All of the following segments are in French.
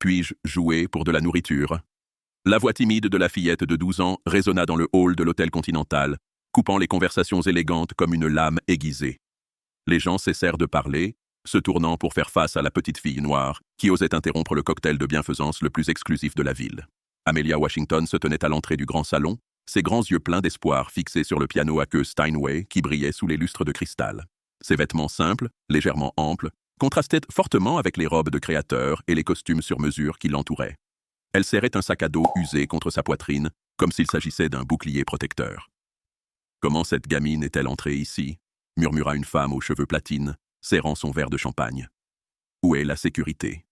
Puis-je jouer pour de la nourriture? La voix timide de la fillette de 12 ans résonna dans le hall de l'hôtel Continental, coupant les conversations élégantes comme une lame aiguisée. Les gens cessèrent de parler, se tournant pour faire face à la petite fille noire qui osait interrompre le cocktail de bienfaisance le plus exclusif de la ville. Amelia Washington se tenait à l'entrée du grand salon, ses grands yeux pleins d'espoir fixés sur le piano à queue Steinway qui brillait sous les lustres de cristal. Ses vêtements simples, légèrement amples, contrastaient fortement avec les robes de créateur et les costumes sur mesure qui l'entouraient. Elle serrait un sac à dos usé contre sa poitrine, comme s'il s'agissait d'un bouclier protecteur. « Comment cette gamine est-elle entrée ici ?» murmura une femme aux cheveux platines, serrant son verre de champagne. « Où est la sécurité ?»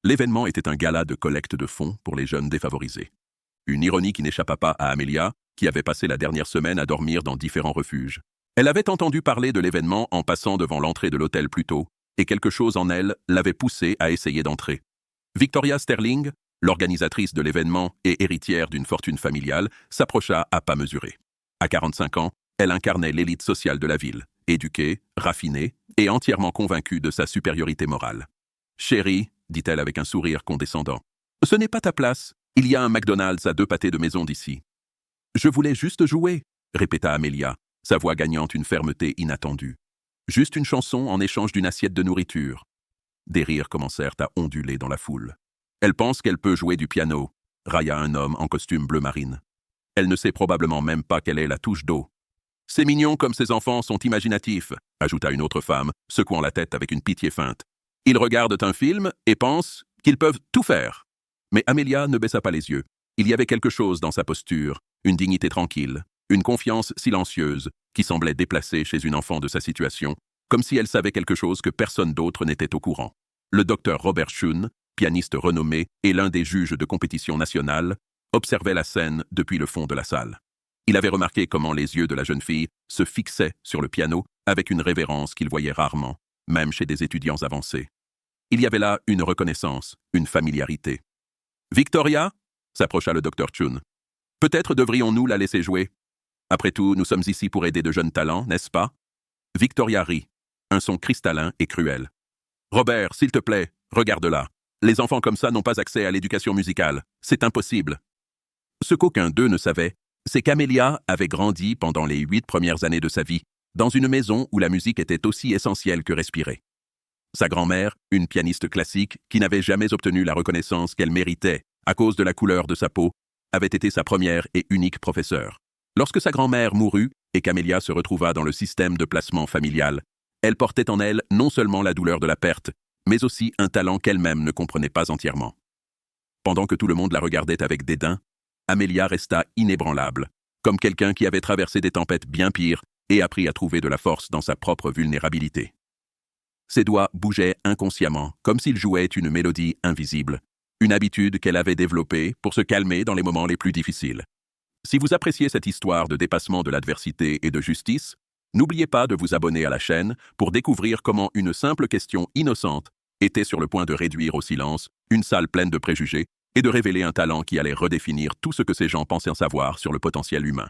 L'événement était un gala de collecte de fonds pour les jeunes défavorisés. Une ironie qui n'échappa pas à Amelia, qui avait passé la dernière semaine à dormir dans différents refuges. Elle avait entendu parler de l'événement en passant devant l'entrée de l'hôtel plus tôt, et quelque chose en elle l'avait poussée à essayer d'entrer. Victoria Sterling, l'organisatrice de l'événement et héritière d'une fortune familiale, s'approcha à pas mesurés. À 45 ans, elle incarnait l'élite sociale de la ville, éduquée, raffinée et entièrement convaincue de sa supériorité morale. « Chérie, dit-elle avec un sourire condescendant, ce n'est pas ta place. Il y a un McDonald's à 2 pâtés de maison d'ici. »« Je voulais juste jouer, » répéta Amelia, sa voix gagnant une fermeté inattendue. « Juste une chanson en échange d'une assiette de nourriture. » Des rires commencèrent à onduler dans la foule. « Elle pense qu'elle peut jouer du piano, » railla un homme en costume bleu marine. « Elle ne sait probablement même pas quelle est la touche do. »« C'est mignon comme ces enfants sont imaginatifs, » ajouta une autre femme, secouant la tête avec une pitié feinte. « Ils regardent un film et pensent qu'ils peuvent tout faire. » Mais Amelia ne baissa pas les yeux. Il y avait quelque chose dans sa posture, une dignité tranquille, une confiance silencieuse qui semblait déplacée chez une enfant de sa situation, comme si elle savait quelque chose que personne d'autre n'était au courant. Le docteur Robert Shun, pianiste renommé et l'un des juges de compétition nationale, observait la scène depuis le fond de la salle. Il avait remarqué comment les yeux de la jeune fille se fixaient sur le piano avec une révérence qu'il voyait rarement, même chez des étudiants avancés. Il y avait là une reconnaissance, une familiarité. « Victoria ?» s'approcha le docteur Chun. « Peut-être devrions-nous la laisser jouer. Après tout, nous sommes ici pour aider de jeunes talents, n'est-ce pas ?» Victoria rit, un son cristallin et cruel. « Robert, s'il te plaît, regarde-la. Les enfants comme ça n'ont pas accès à l'éducation musicale. C'est impossible. » Ce qu'aucun d'eux ne savait, c'est qu'Amelia avait grandi pendant les 8 premières années de sa vie, dans une maison où la musique était aussi essentielle que respirer. Sa grand-mère, une pianiste classique qui n'avait jamais obtenu la reconnaissance qu'elle méritait à cause de la couleur de sa peau, avait été sa première et unique professeure. Lorsque sa grand-mère mourut et qu'Amelia se retrouva dans le système de placement familial, elle portait en elle non seulement la douleur de la perte, mais aussi un talent qu'elle-même ne comprenait pas entièrement. Pendant que tout le monde la regardait avec dédain, Amelia resta inébranlable, comme quelqu'un qui avait traversé des tempêtes bien pires et appris à trouver de la force dans sa propre vulnérabilité. Ses doigts bougeaient inconsciemment, comme s'ils jouaient une mélodie invisible, une habitude qu'elle avait développée pour se calmer dans les moments les plus difficiles. Si vous appréciez cette histoire de dépassement de l'adversité et de justice, n'oubliez pas de vous abonner à la chaîne pour découvrir comment une simple question innocente était sur le point de réduire au silence une salle pleine de préjugés et de révéler un talent qui allait redéfinir tout ce que ces gens pensaient savoir sur le potentiel humain.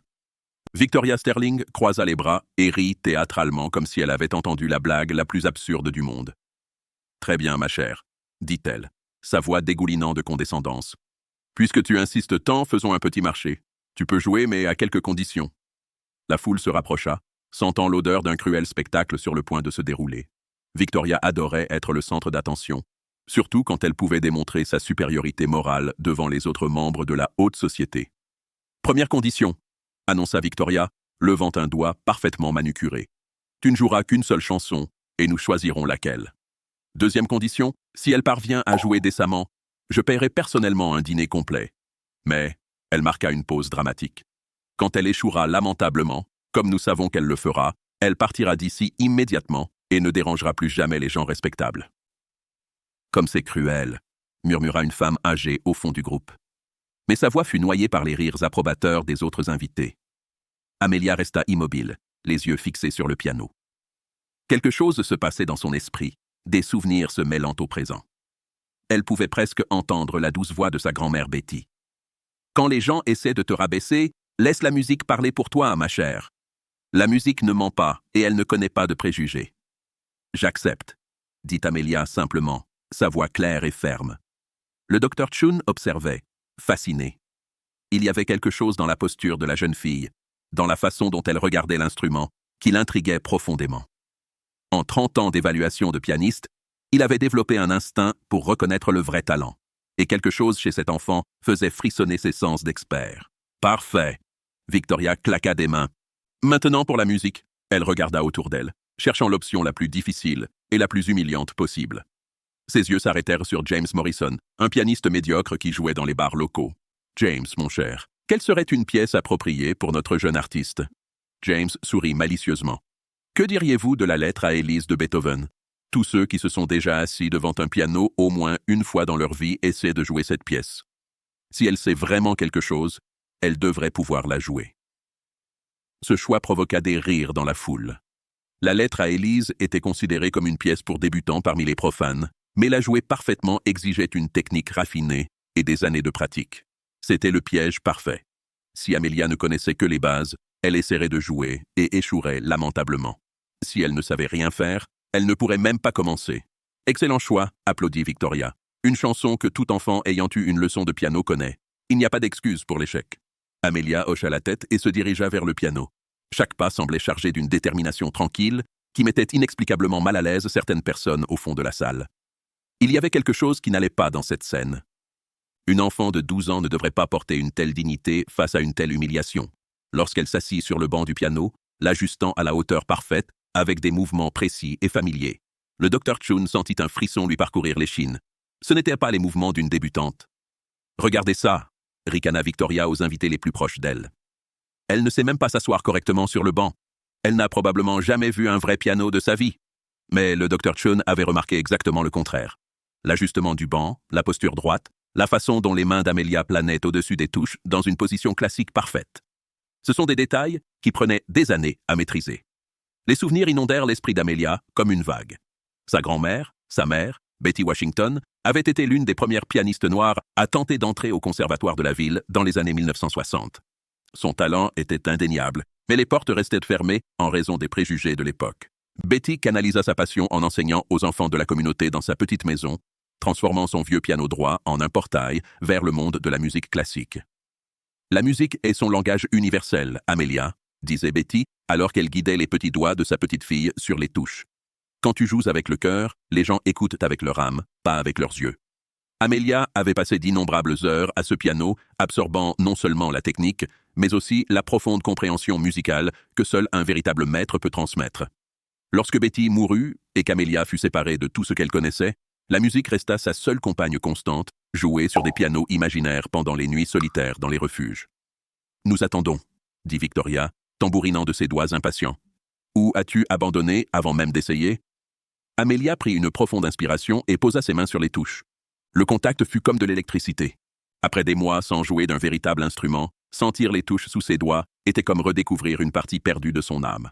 Victoria Sterling croisa les bras et rit théâtralement comme si elle avait entendu la blague la plus absurde du monde. « Très bien, ma chère, » dit-elle, sa voix dégoulinant de condescendance. « Puisque tu insistes tant, faisons un petit marché. Tu peux jouer, mais à quelques conditions. » La foule se rapprocha, sentant l'odeur d'un cruel spectacle sur le point de se dérouler. Victoria adorait être le centre d'attention, surtout quand elle pouvait démontrer sa supériorité morale devant les autres membres de la haute société. « Première condition, » annonça Victoria, levant un doigt parfaitement manucuré. « Tu ne joueras qu'une seule chanson, et nous choisirons laquelle. Deuxième condition, si elle parvient à jouer décemment, je paierai personnellement un dîner complet. » Mais elle marqua une pause dramatique. Quand elle échouera lamentablement, comme nous savons qu'elle le fera, elle partira d'ici immédiatement et ne dérangera plus jamais les gens respectables. « Comme c'est cruel !» murmura une femme âgée au fond du groupe. Mais sa voix fut noyée par les rires approbateurs des autres invités. Amelia resta immobile, les yeux fixés sur le piano. Quelque chose se passait dans son esprit, des souvenirs se mêlant au présent. Elle pouvait presque entendre la douce voix de sa grand-mère Betty. « Quand les gens essaient de te rabaisser, laisse la musique parler pour toi, ma chère. La musique ne ment pas et elle ne connaît pas de préjugés. »« J'accepte, » dit Amelia simplement, sa voix claire et ferme. Le docteur Chun observait, fasciné. Il y avait quelque chose dans la posture de la jeune fille, dans la façon dont elle regardait l'instrument, qui l'intriguait profondément. En 30 ans d'évaluation de pianiste, il avait développé un instinct pour reconnaître le vrai talent. Et quelque chose chez cet enfant faisait frissonner ses sens d'expert. Parfait! Victoria claqua des mains. Maintenant pour la musique. Elle regarda autour d'elle, cherchant l'option la plus difficile et la plus humiliante possible. Ses yeux s'arrêtèrent sur James Morrison, un pianiste médiocre qui jouait dans les bars locaux. James, mon cher, quelle serait une pièce appropriée pour notre jeune artiste? James sourit malicieusement. Que diriez-vous de la lettre à Élise de Beethoven? Tous ceux qui se sont déjà assis devant un piano au moins une fois dans leur vie essaient de jouer cette pièce. Si elle sait vraiment quelque chose, elle devrait pouvoir la jouer. Ce choix provoqua des rires dans la foule. La lettre à Élise était considérée comme une pièce pour débutants parmi les profanes, mais la jouer parfaitement exigeait une technique raffinée et des années de pratique. C'était le piège parfait. Si Amelia ne connaissait que les bases, elle essaierait de jouer et échouerait lamentablement. Si elle ne savait rien faire, elle ne pourrait même pas commencer. Excellent choix, applaudit Victoria. Une chanson que tout enfant ayant eu une leçon de piano connaît. Il n'y a pas d'excuse pour l'échec. Amelia hocha la tête et se dirigea vers le piano. Chaque pas semblait chargé d'une détermination tranquille qui mettait inexplicablement mal à l'aise certaines personnes au fond de la salle. Il y avait quelque chose qui n'allait pas dans cette scène. Une enfant de 12 ans ne devrait pas porter une telle dignité face à une telle humiliation. Lorsqu'elle s'assit sur le banc du piano, l'ajustant à la hauteur parfaite, avec des mouvements précis et familiers. Le docteur Chun sentit un frisson lui parcourir l'échine. Ce n'étaient pas les mouvements d'une débutante. « Regardez ça !» ricana Victoria aux invités les plus proches d'elle. Elle ne sait même pas s'asseoir correctement sur le banc. Elle n'a probablement jamais vu un vrai piano de sa vie. Mais le docteur Chun avait remarqué exactement le contraire. L'ajustement du banc, la posture droite, la façon dont les mains d'Amelia planaient au-dessus des touches dans une position classique parfaite. Ce sont des détails qui prenaient des années à maîtriser. Les souvenirs inondèrent l'esprit d'Amelia comme une vague. Sa grand-mère, sa mère, Betty Washington, avait été l'une des premières pianistes noires à tenter d'entrer au conservatoire de la ville dans les années 1960. Son talent était indéniable, mais les portes restaient fermées en raison des préjugés de l'époque. Betty canalisa sa passion en enseignant aux enfants de la communauté dans sa petite maison, transformant son vieux piano droit en un portail vers le monde de la musique classique. La musique est son langage universel, Amelia, disait Betty, alors qu'elle guidait les petits doigts de sa petite fille sur les touches. Quand tu joues avec le cœur, les gens écoutent avec leur âme, pas avec leurs yeux. Amelia avait passé d'innombrables heures à ce piano, absorbant non seulement la technique, mais aussi la profonde compréhension musicale que seul un véritable maître peut transmettre. Lorsque Betty mourut et qu'Amelia fut séparée de tout ce qu'elle connaissait, la musique resta sa seule compagne constante, jouée sur des pianos imaginaires pendant les nuits solitaires dans les refuges. « Nous attendons, » dit Victoria, tambourinant de ses doigts impatients. « Ou as-tu abandonné avant même d'essayer ?» Amelia prit une profonde inspiration et posa ses mains sur les touches. Le contact fut comme de l'électricité. Après des mois sans jouer d'un véritable instrument, sentir les touches sous ses doigts était comme redécouvrir une partie perdue de son âme.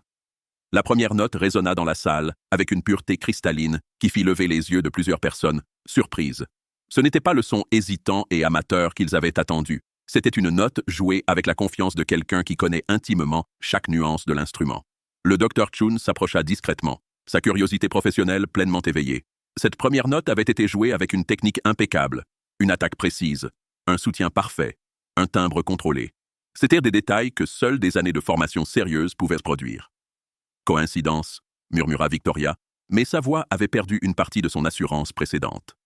La première note résonna dans la salle avec une pureté cristalline qui fit lever les yeux de plusieurs personnes, surprises. Ce n'était pas le son hésitant et amateur qu'ils avaient attendu. C'était une note jouée avec la confiance de quelqu'un qui connaît intimement chaque nuance de l'instrument. Le docteur Chun s'approcha discrètement, sa curiosité professionnelle pleinement éveillée. Cette première note avait été jouée avec une technique impeccable, une attaque précise, un soutien parfait, un timbre contrôlé. C'étaient des détails que seules des années de formation sérieuse pouvaient produire. Coïncidence, murmura Victoria, mais sa voix avait perdu une partie de son assurance précédente.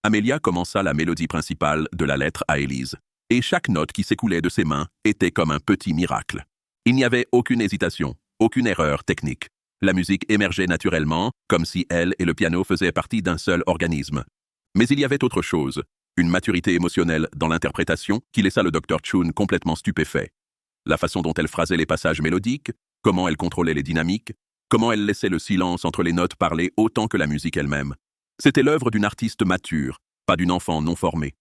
Amelia commença la mélodie principale de la lettre à Élise, et chaque note qui s'écoulait de ses mains était comme un petit miracle. Il n'y avait aucune hésitation, aucune erreur technique. La musique émergeait naturellement, comme si elle et le piano faisaient partie d'un seul organisme. Mais il y avait autre chose, une maturité émotionnelle dans l'interprétation qui laissa le docteur Chun complètement stupéfait. La façon dont elle phrasait les passages mélodiques, comment elle contrôlait les dynamiques, comment elle laissait le silence entre les notes parler autant que la musique elle-même. C'était l'œuvre d'une artiste mature, pas d'une enfant non formée.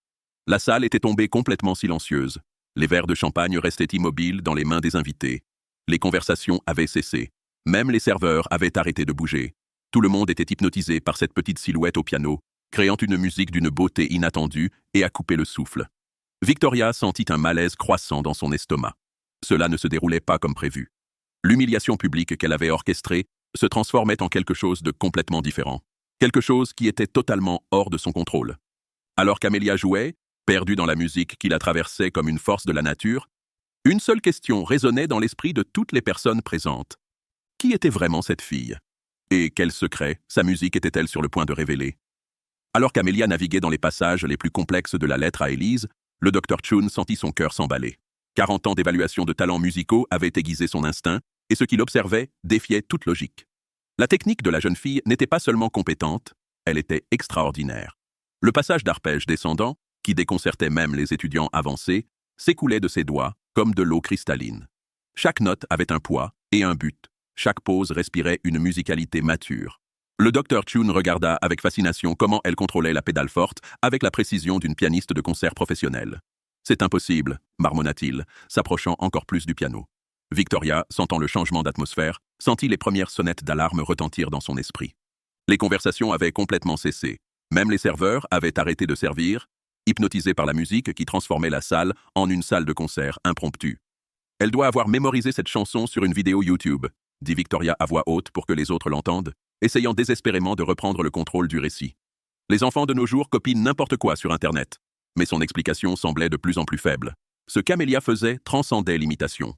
La salle était tombée complètement silencieuse. Les verres de champagne restaient immobiles dans les mains des invités. Les conversations avaient cessé. Même les serveurs avaient arrêté de bouger. Tout le monde était hypnotisé par cette petite silhouette au piano, créant une musique d'une beauté inattendue et à couper le souffle. Victoria sentit un malaise croissant dans son estomac. Cela ne se déroulait pas comme prévu. L'humiliation publique qu'elle avait orchestrée se transformait en quelque chose de complètement différent. Quelque chose qui était totalement hors de son contrôle. Alors qu'Amelia jouait, perdue dans la musique qui la traversait comme une force de la nature, une seule question résonnait dans l'esprit de toutes les personnes présentes. Qui était vraiment cette fille? Et quel secret sa musique était-elle sur le point de révéler? Alors qu'Amelia naviguait dans les passages les plus complexes de la lettre à Élise, le Dr Chun sentit son cœur s'emballer. 40 ans d'évaluation de talents musicaux avaient aiguisé son instinct, et ce qu'il observait défiait toute logique. La technique de la jeune fille n'était pas seulement compétente, elle était extraordinaire. Le passage d'arpège descendant, qui déconcertait même les étudiants avancés, s'écoulait de ses doigts comme de l'eau cristalline. Chaque note avait un poids et un but. Chaque pause respirait une musicalité mature. Le Dr Chun regarda avec fascination comment elle contrôlait la pédale forte avec la précision d'une pianiste de concert professionnelle. « C'est impossible », marmonna-t-il, s'approchant encore plus du piano. Victoria, sentant le changement d'atmosphère, sentit les premières sonnettes d'alarme retentir dans son esprit. Les conversations avaient complètement cessé. Même les serveurs avaient arrêté de servir, hypnotisés par la musique qui transformait la salle en une salle de concert impromptue. « Elle doit avoir mémorisé cette chanson sur une vidéo YouTube », dit Victoria à voix haute pour que les autres l'entendent, essayant désespérément de reprendre le contrôle du récit. Les enfants de nos jours copient n'importe quoi sur Internet, mais son explication semblait de plus en plus faible. Ce qu'Amelia faisait transcendait l'imitation.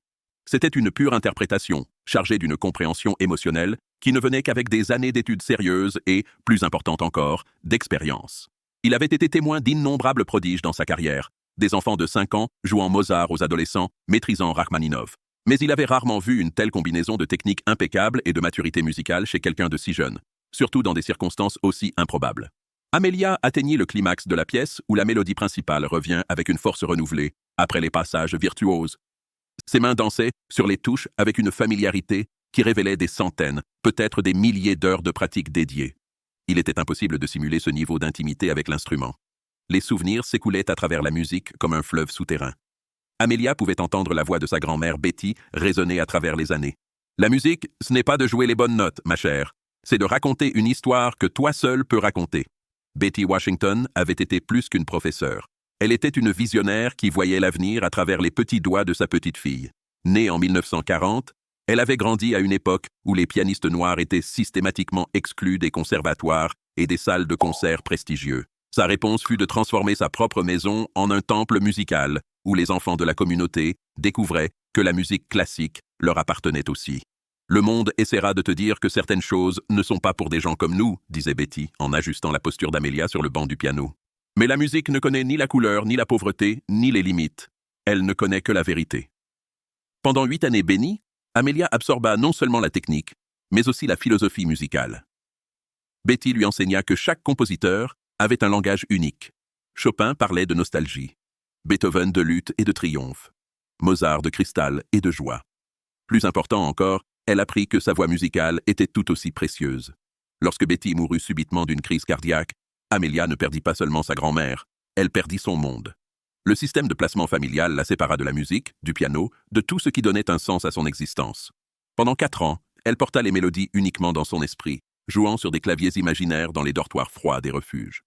C'était une pure interprétation, chargée d'une compréhension émotionnelle qui ne venait qu'avec des années d'études sérieuses et, plus importante encore, d'expérience. Il avait été témoin d'innombrables prodiges dans sa carrière, des enfants de 5 ans jouant Mozart aux adolescents, maîtrisant Rachmaninov. Mais il avait rarement vu une telle combinaison de techniques impeccables et de maturité musicale chez quelqu'un de si jeune, surtout dans des circonstances aussi improbables. Amelia atteignit le climax de la pièce où la mélodie principale revient avec une force renouvelée, après les passages virtuoses. Ses mains dansaient sur les touches avec une familiarité qui révélait des centaines, peut-être des milliers d'heures de pratique dédiées. Il était impossible de simuler ce niveau d'intimité avec l'instrument. Les souvenirs s'écoulaient à travers la musique comme un fleuve souterrain. Amelia pouvait entendre la voix de sa grand-mère Betty résonner à travers les années. « La musique, ce n'est pas de jouer les bonnes notes, ma chère. C'est de raconter une histoire que toi seul peux raconter. » Betty Washington avait été plus qu'une professeure. Elle était une visionnaire qui voyait l'avenir à travers les petits doigts de sa petite fille. Née en 1940, elle avait grandi à une époque où les pianistes noirs étaient systématiquement exclus des conservatoires et des salles de concert prestigieux. Sa réponse fut de transformer sa propre maison en un temple musical, où les enfants de la communauté découvraient que la musique classique leur appartenait aussi. « Le monde essaiera de te dire que certaines choses ne sont pas pour des gens comme nous, » disait Betty, en ajustant la posture d'Amelia sur le banc du piano. « Mais la musique ne connaît ni la couleur, ni la pauvreté, ni les limites. Elle ne connaît que la vérité. » Pendant 8 années bénies, Amelia absorba non seulement la technique, mais aussi la philosophie musicale. Betty lui enseigna que chaque compositeur avait un langage unique. Chopin parlait de nostalgie, Beethoven de lutte et de triomphe, Mozart de cristal et de joie. Plus important encore, elle apprit que sa voix musicale était tout aussi précieuse. Lorsque Betty mourut subitement d'une crise cardiaque, Amelia ne perdit pas seulement sa grand-mère, elle perdit son monde. Le système de placement familial la sépara de la musique, du piano, de tout ce qui donnait un sens à son existence. Pendant 4 ans, elle porta les mélodies uniquement dans son esprit, jouant sur des claviers imaginaires dans les dortoirs froids des refuges.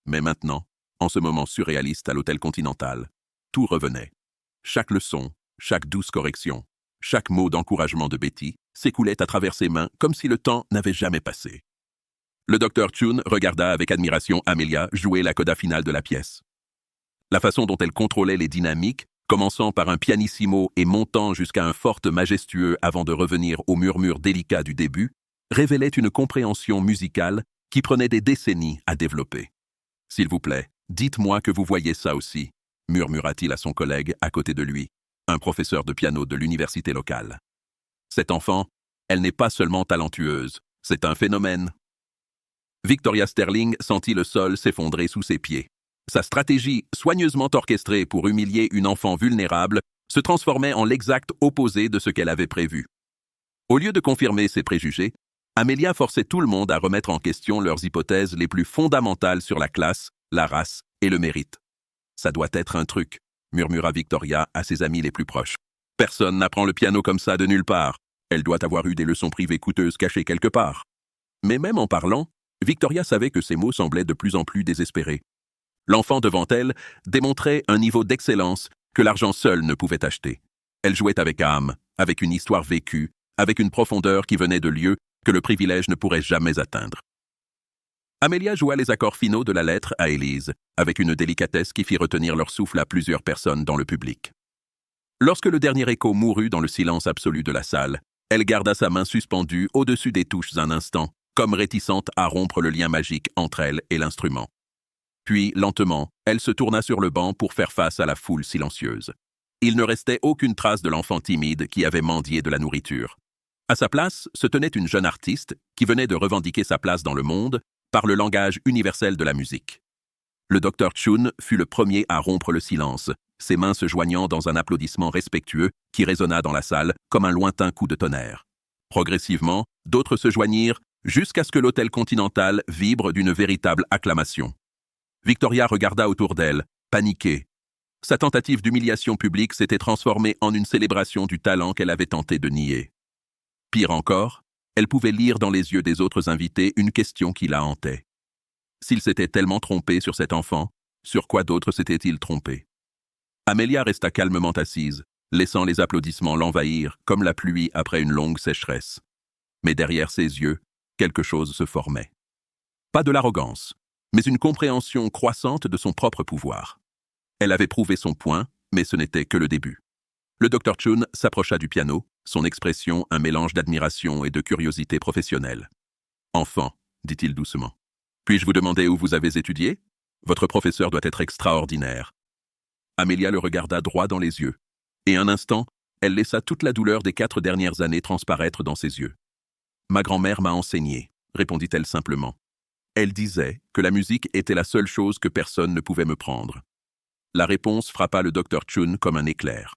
Mais maintenant, en ce moment surréaliste à l'hôtel Continental, tout revenait. Chaque leçon, chaque douce correction, chaque mot d'encouragement de Betty s'écoulait à travers ses mains comme si le temps n'avait jamais passé. Le Dr Chun regarda avec admiration Amelia jouer la coda finale de la pièce. La façon dont elle contrôlait les dynamiques, commençant par un pianissimo et montant jusqu'à un forte majestueux avant de revenir au murmure délicat du début, révélait une compréhension musicale qui prenait des décennies à développer. « S'il vous plaît, dites-moi que vous voyez ça aussi », murmura-t-il à son collègue à côté de lui, un professeur de piano de l'université locale. « Cette enfant, elle n'est pas seulement talentueuse, c'est un phénomène. » Victoria Sterling sentit le sol s'effondrer sous ses pieds. Sa stratégie, soigneusement orchestrée pour humilier une enfant vulnérable, se transformait en l'exact opposé de ce qu'elle avait prévu. Au lieu de confirmer ses préjugés, Amelia forçait tout le monde à remettre en question leurs hypothèses les plus fondamentales sur la classe, la race et le mérite. « Ça doit être un truc », murmura Victoria à ses amis les plus proches. « Personne n'apprend le piano comme ça de nulle part. Elle doit avoir eu des leçons privées coûteuses cachées quelque part. » Mais même en parlant, Victoria savait que ses mots semblaient de plus en plus désespérés. L'enfant devant elle démontrait un niveau d'excellence que l'argent seul ne pouvait acheter. Elle jouait avec âme, avec une histoire vécue, avec une profondeur qui venait de lieux que le privilège ne pourrait jamais atteindre. Amelia joua les accords finaux de la lettre à Élise, avec une délicatesse qui fit retenir leur souffle à plusieurs personnes dans le public. Lorsque le dernier écho mourut dans le silence absolu de la salle, elle garda sa main suspendue au-dessus des touches un instant, comme réticente à rompre le lien magique entre elle et l'instrument. Puis, lentement, elle se tourna sur le banc pour faire face à la foule silencieuse. Il ne restait aucune trace de l'enfant timide qui avait mendié de la nourriture. À sa place se tenait une jeune artiste qui venait de revendiquer sa place dans le monde par le langage universel de la musique. Le Dr Chun fut le premier à rompre le silence, ses mains se joignant dans un applaudissement respectueux qui résonna dans la salle comme un lointain coup de tonnerre. Progressivement, d'autres se joignirent jusqu'à ce que l'hôtel Continental vibre d'une véritable acclamation. Victoria regarda autour d'elle, paniquée. Sa tentative d'humiliation publique s'était transformée en une célébration du talent qu'elle avait tenté de nier. Pire encore, elle pouvait lire dans les yeux des autres invités une question qui la hantait. S'il s'était tellement trompé sur cet enfant, sur quoi d'autre s'était-il trompé? Amelia resta calmement assise, laissant les applaudissements l'envahir comme la pluie après une longue sécheresse. Mais derrière ses yeux, quelque chose se formait. Pas de l'arrogance, mais une compréhension croissante de son propre pouvoir. Elle avait prouvé son point, mais ce n'était que le début. Le Dr Chun s'approcha du piano, son expression un mélange d'admiration et de curiosité professionnelle. « Enfant, dit-il doucement, puis-je vous demander où vous avez étudié? Votre professeur doit être extraordinaire. » Amelia le regarda droit dans les yeux, et un instant, elle laissa toute la douleur des 4 dernières années transparaître dans ses yeux. « Ma grand-mère m'a enseigné, » répondit-elle simplement. Elle disait que la musique était la seule chose que personne ne pouvait me prendre. La réponse frappa le Dr Chun comme un éclair.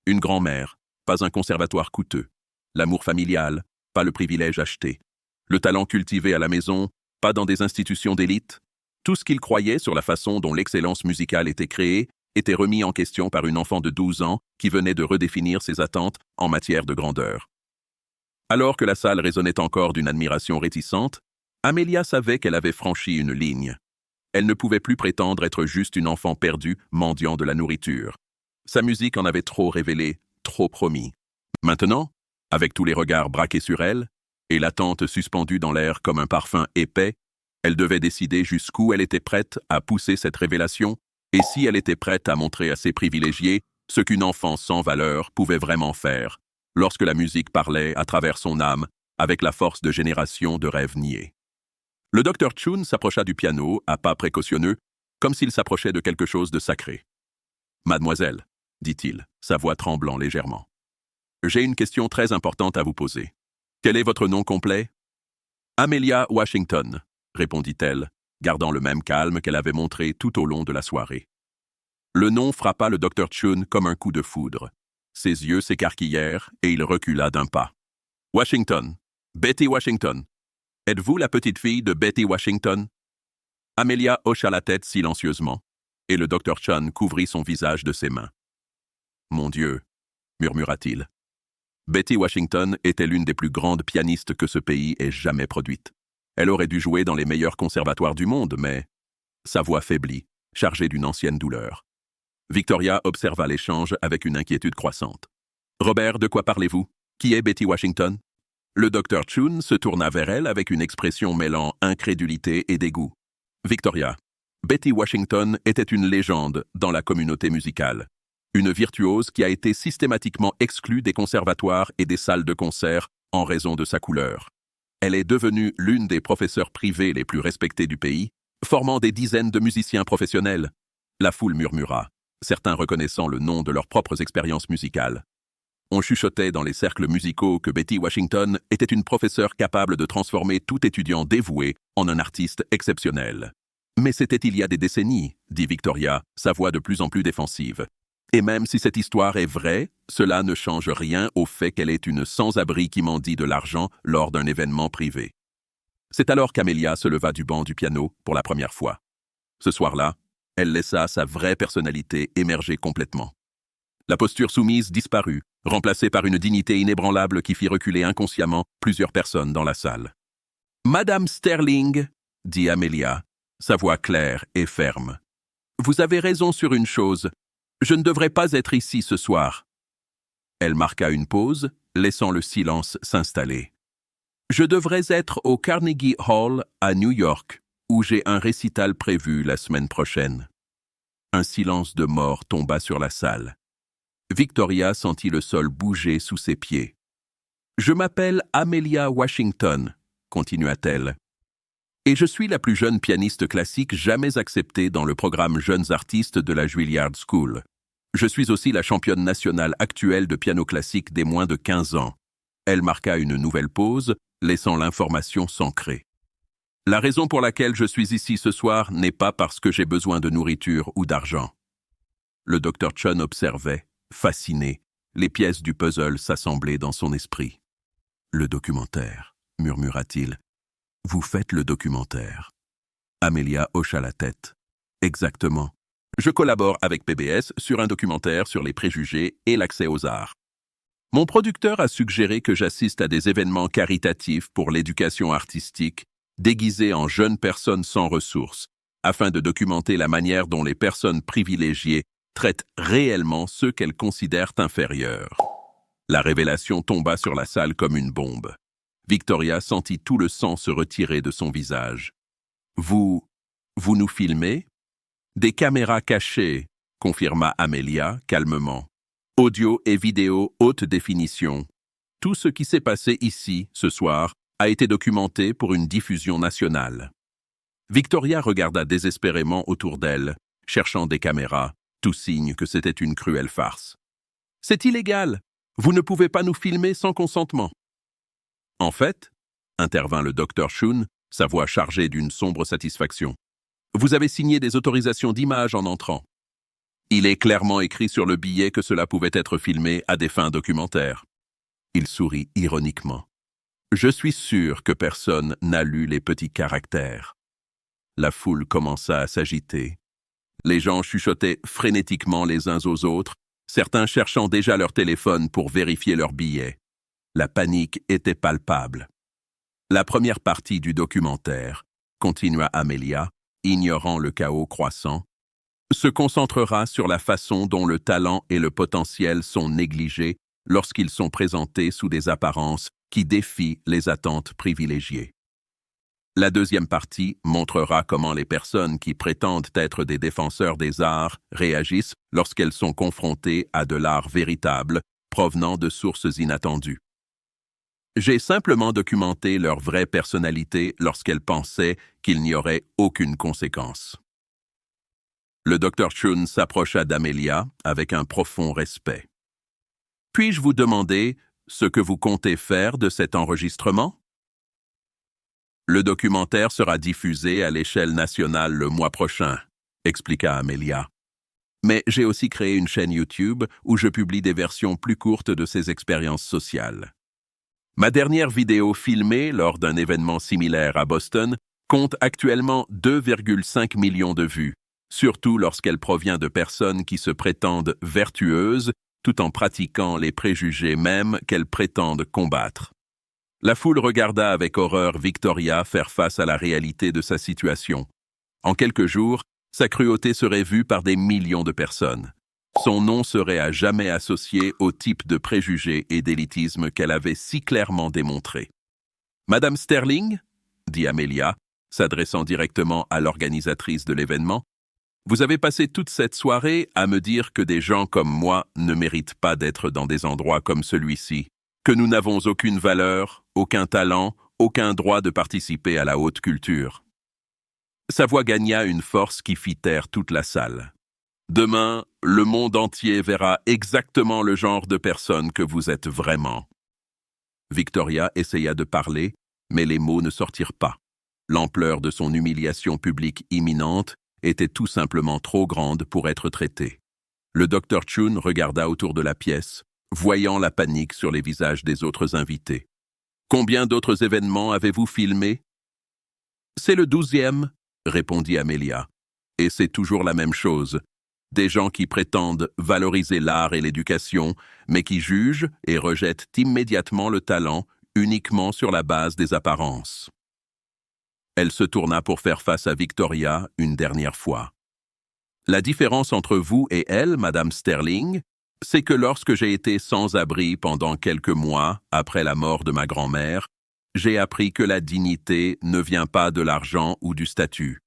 Une grand-mère, pas un conservatoire coûteux. L'amour familial, pas le privilège acheté. Le talent cultivé à la maison, pas dans des institutions d'élite. Tout ce qu'il croyait sur la façon dont l'excellence musicale était créée était remis en question par une enfant de 12 ans qui venait de redéfinir ses attentes en matière de grandeur. Alors que la salle résonnait encore d'une admiration réticente, Amelia savait qu'elle avait franchi une ligne. Elle ne pouvait plus prétendre être juste une enfant perdue, mendiant de la nourriture. Sa musique en avait trop révélé, trop promis. Maintenant, avec tous les regards braqués sur elle, et l'attente suspendue dans l'air comme un parfum épais, elle devait décider jusqu'où elle était prête à pousser cette révélation, et si elle était prête à montrer à ses privilégiés ce qu'une enfant sans valeur pouvait vraiment faire, lorsque la musique parlait à travers son âme, avec la force de générations de rêves niés. Le Dr Chun s'approcha du piano, à pas précautionneux, comme s'il s'approchait de quelque chose de sacré. « Mademoiselle, » dit-il, sa voix tremblant légèrement, « j'ai une question très importante à vous poser. Quel est votre nom complet? »« Amelia Washington, » répondit-elle, gardant le même calme qu'elle avait montré tout au long de la soirée. Le nom frappa le Dr Chun comme un coup de foudre. Ses yeux s'écarquillèrent et il recula d'un pas. « Washington, Betty Washington. Êtes-vous la petite fille de Betty Washington? » Amelia hocha la tête silencieusement, et le Dr Chun couvrit son visage de ses mains. « Mon Dieu, » murmura-t-il. Betty Washington était l'une des plus grandes pianistes que ce pays ait jamais produites. Elle aurait dû jouer dans les meilleurs conservatoires du monde, mais sa voix faiblit, chargée d'une ancienne douleur. Victoria observa l'échange avec une inquiétude croissante. « Robert, de quoi parlez-vous? Qui est Betty Washington? » Le Dr Chun se tourna vers elle avec une expression mêlant incrédulité et dégoût. « Victoria, Betty Washington était une légende dans la communauté musicale. Une virtuose qui a été systématiquement exclue des conservatoires et des salles de concert en raison de sa couleur. Elle est devenue l'une des professeurs privés les plus respectés du pays, formant des dizaines de musiciens professionnels. » La foule murmura, certains reconnaissant le nom de leurs propres expériences musicales. On chuchotait dans les cercles musicaux que Betty Washington était une professeure capable de transformer tout étudiant dévoué en un artiste exceptionnel. « Mais c'était il y a des décennies, » dit Victoria, sa voix de plus en plus défensive. « Et même si cette histoire est vraie, cela ne change rien au fait qu'elle est une sans-abri qui mendie de l'argent lors d'un événement privé. » C'est alors qu'Amelia se leva du banc du piano pour la première fois. Ce soir-là, elle laissa sa vraie personnalité émerger complètement. La posture soumise disparut, remplacée par une dignité inébranlable qui fit reculer inconsciemment plusieurs personnes dans la salle. « Madame Sterling, » dit Amelia, sa voix claire et ferme. « Vous avez raison sur une chose. Je ne devrais pas être ici ce soir. » Elle marqua une pause, laissant le silence s'installer. « Je devrais être au Carnegie Hall à New York, où j'ai un récital prévu la semaine prochaine. » Un silence de mort tomba sur la salle. Victoria sentit le sol bouger sous ses pieds. « Je m'appelle Amelia Washington, » continua-t-elle. « Et je suis la plus jeune pianiste classique jamais acceptée dans le programme Jeunes artistes de la Juilliard School. Je suis aussi la championne nationale actuelle de piano classique des moins de 15 ans. » Elle marqua une nouvelle pause, laissant l'information s'ancrer. « La raison pour laquelle je suis ici ce soir n'est pas parce que j'ai besoin de nourriture ou d'argent. » Le docteur Chun observait, fasciné, les pièces du puzzle s'assembler dans son esprit. « Le documentaire, » murmura-t-il. « Vous faites le documentaire. » Amelia hocha la tête. « Exactement. Je collabore avec PBS sur un documentaire sur les préjugés et l'accès aux arts. Mon producteur a suggéré que j'assiste à des événements caritatifs pour l'éducation artistique, déguisés en jeunes personnes sans ressources, afin de documenter la manière dont les personnes privilégiées traitent réellement ceux qu'elles considèrent inférieurs. » La révélation tomba sur la salle comme une bombe. Victoria sentit tout le sang se retirer de son visage. « Vous nous filmez ?»« Des caméras cachées, » confirma Amelia calmement. « Audio et vidéo haute définition. Tout ce qui s'est passé ici, ce soir, a été documenté pour une diffusion nationale. » Victoria regarda désespérément autour d'elle, cherchant des caméras, tout signe que c'était une cruelle farce. « C'est illégal. Vous ne pouvez pas nous filmer sans consentement. » « En fait, » intervint le docteur Chun, sa voix chargée d'une sombre satisfaction, « vous avez signé des autorisations d'image en entrant. Il est clairement écrit sur le billet que cela pouvait être filmé à des fins documentaires. » Il sourit ironiquement. « Je suis sûr que personne n'a lu les petits caractères. » La foule commença à s'agiter. Les gens chuchotaient frénétiquement les uns aux autres, certains cherchant déjà leur téléphone pour vérifier leurs billets. La panique était palpable. La première partie du documentaire, continua Amelia, ignorant le chaos croissant, se concentrera sur la façon dont le talent et le potentiel sont négligés lorsqu'ils sont présentés sous des apparences qui défient les attentes privilégiées. La deuxième partie montrera comment les personnes qui prétendent être des défenseurs des arts réagissent lorsqu'elles sont confrontées à de l'art véritable, provenant de sources inattendues. J'ai simplement documenté leur vraie personnalité lorsqu'elles pensaient qu'il n'y aurait aucune conséquence. Le docteur Chun s'approcha d'Amelia avec un profond respect. « Puis-je vous demander ce que vous comptez faire de cet enregistrement? » « Le documentaire sera diffusé à l'échelle nationale le mois prochain, » expliqua Amelia. « Mais j'ai aussi créé une chaîne YouTube où je publie des versions plus courtes de ces expériences sociales. Ma dernière vidéo filmée lors d'un événement similaire à Boston compte actuellement 2,5 millions de vues, surtout lorsqu'elle provient de personnes qui se prétendent vertueuses tout en pratiquant les préjugés mêmes qu'elles prétendent combattre. » La foule regarda avec horreur Victoria faire face à la réalité de sa situation. En quelques jours, sa cruauté serait vue par des millions de personnes. Son nom serait à jamais associé au type de préjugés et d'élitisme qu'elle avait si clairement démontré. « Madame Sterling, » dit Amelia, s'adressant directement à l'organisatrice de l'événement, « vous avez passé toute cette soirée à me dire que des gens comme moi ne méritent pas d'être dans des endroits comme celui-ci, que nous n'avons aucune valeur, aucun talent, aucun droit de participer à la haute culture. » Sa voix gagna une force qui fit taire toute la salle. « Demain, le monde entier verra exactement le genre de personne que vous êtes vraiment. » Victoria essaya de parler, mais les mots ne sortirent pas. L'ampleur de son humiliation publique imminente était tout simplement trop grande pour être traitée. Le docteur Chun regarda autour de la pièce, voyant la panique sur les visages des autres invités. « Combien d'autres événements avez-vous filmés? »« C'est le 12e, » répondit Amelia. « Et c'est toujours la même chose. Des gens qui prétendent valoriser l'art et l'éducation, mais qui jugent et rejettent immédiatement le talent uniquement sur la base des apparences. » Elle se tourna pour faire face à Victoria une dernière fois. « La différence entre vous et elle, Madame Sterling, c'est que lorsque j'ai été sans abri pendant quelques mois après la mort de ma grand-mère, j'ai appris que la dignité ne vient pas de l'argent ou du statut.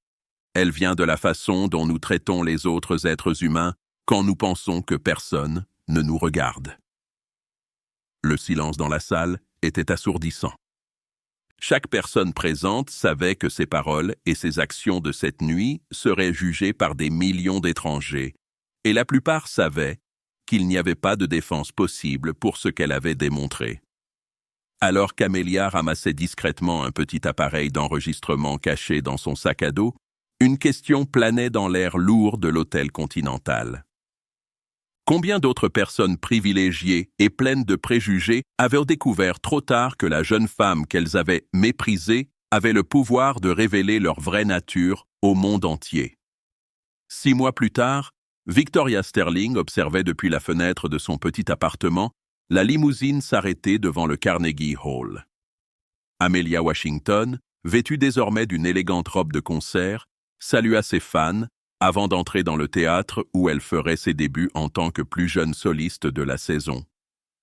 Elle vient de la façon dont nous traitons les autres êtres humains quand nous pensons que personne ne nous regarde. Le silence dans la salle était assourdissant. Chaque personne présente savait que ses paroles et ses actions de cette nuit seraient jugées par des millions d'étrangers, et la plupart savaient qu'il n'y avait pas de défense possible pour ce qu'elle avait démontré. Alors qu'Amelia ramassait discrètement un petit appareil d'enregistrement caché dans son sac à dos, une question planait dans l'air lourd de l'hôtel Continental. Combien d'autres personnes privilégiées et pleines de préjugés avaient découvert trop tard que la jeune femme qu'elles avaient méprisée avait le pouvoir de révéler leur vraie nature au monde entier? 6 mois plus tard, Victoria Sterling observait depuis la fenêtre de son petit appartement la limousine s'arrêter devant le Carnegie Hall. Amelia Washington, vêtue désormais d'une élégante robe de concert, salua ses fans avant d'entrer dans le théâtre où elle ferait ses débuts en tant que plus jeune soliste de la saison.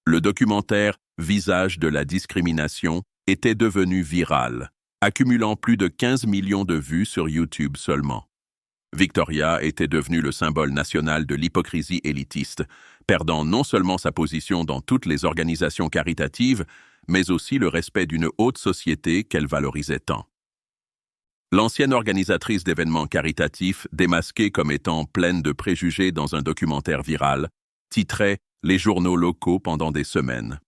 Le documentaire « Visage de la discrimination » était devenu viral, accumulant plus de 15 millions de vues sur YouTube seulement. Victoria était devenue le symbole national de l'hypocrisie élitiste, perdant non seulement sa position dans toutes les organisations caritatives, mais aussi le respect d'une haute société qu'elle valorisait tant. L'ancienne organisatrice d'événements caritatifs, démasquée comme étant pleine de préjugés dans un documentaire viral, titrait les journaux locaux pendant des semaines.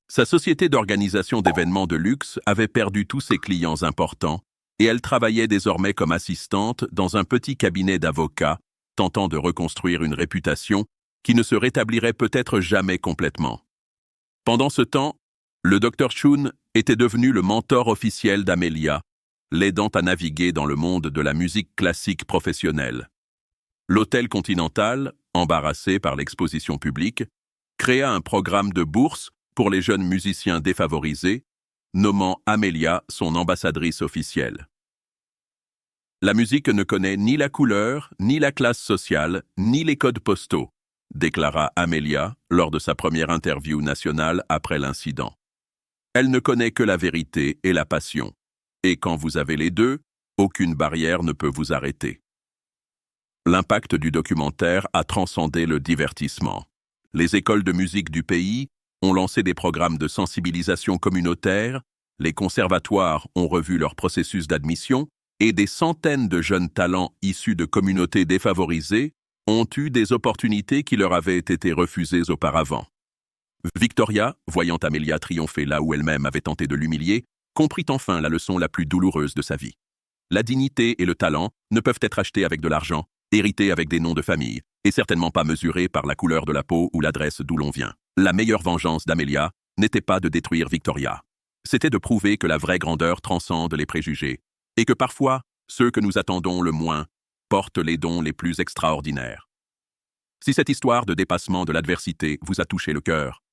Sa société d'organisation d'événements de luxe avait perdu tous ses clients importants, et elle travaillait désormais comme assistante dans un petit cabinet d'avocats, tentant de reconstruire une réputation qui ne se rétablirait peut-être jamais complètement. Pendant ce temps, le Dr Chun était devenu le mentor officiel d'Amelia, l'aidant à naviguer dans le monde de la musique classique professionnelle. L'Hôtel Continental, embarrassé par l'exposition publique, créa un programme de bourse pour les jeunes musiciens défavorisés, nommant Amelia son ambassadrice officielle. La musique ne connaît ni la couleur, ni la classe sociale, ni les codes postaux, déclara Amelia lors de sa première interview nationale après l'incident. Elle ne connaît que la vérité et la passion. Et quand vous avez les deux, aucune barrière ne peut vous arrêter. L'impact du documentaire a transcendé le divertissement. Les écoles de musique du pays ont lancé des programmes de sensibilisation communautaire, les conservatoires ont revu leur processus d'admission et des centaines de jeunes talents issus de communautés défavorisées ont eu des opportunités qui leur avaient été refusées auparavant. Victoria, voyant Amelia triompher là où elle-même avait tenté de l'humilier, comprit enfin la leçon la plus douloureuse de sa vie. La dignité et le talent ne peuvent être achetés avec de l'argent, hérités avec des noms de famille, et certainement pas mesurés par la couleur de la peau ou l'adresse d'où l'on vient. La meilleure vengeance d'Amelia n'était pas de détruire Victoria. C'était de prouver que la vraie grandeur transcende les préjugés, et que parfois, ceux que nous attendons le moins portent les dons les plus extraordinaires. Si cette histoire de dépassement de l'adversité vous a touché le cœur,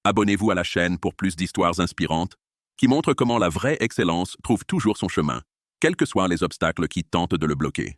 abonnez-vous à la chaîne pour plus d'histoires inspirantes qui montrent comment la vraie excellence trouve toujours son chemin, quels que soient les obstacles qui tentent de le bloquer.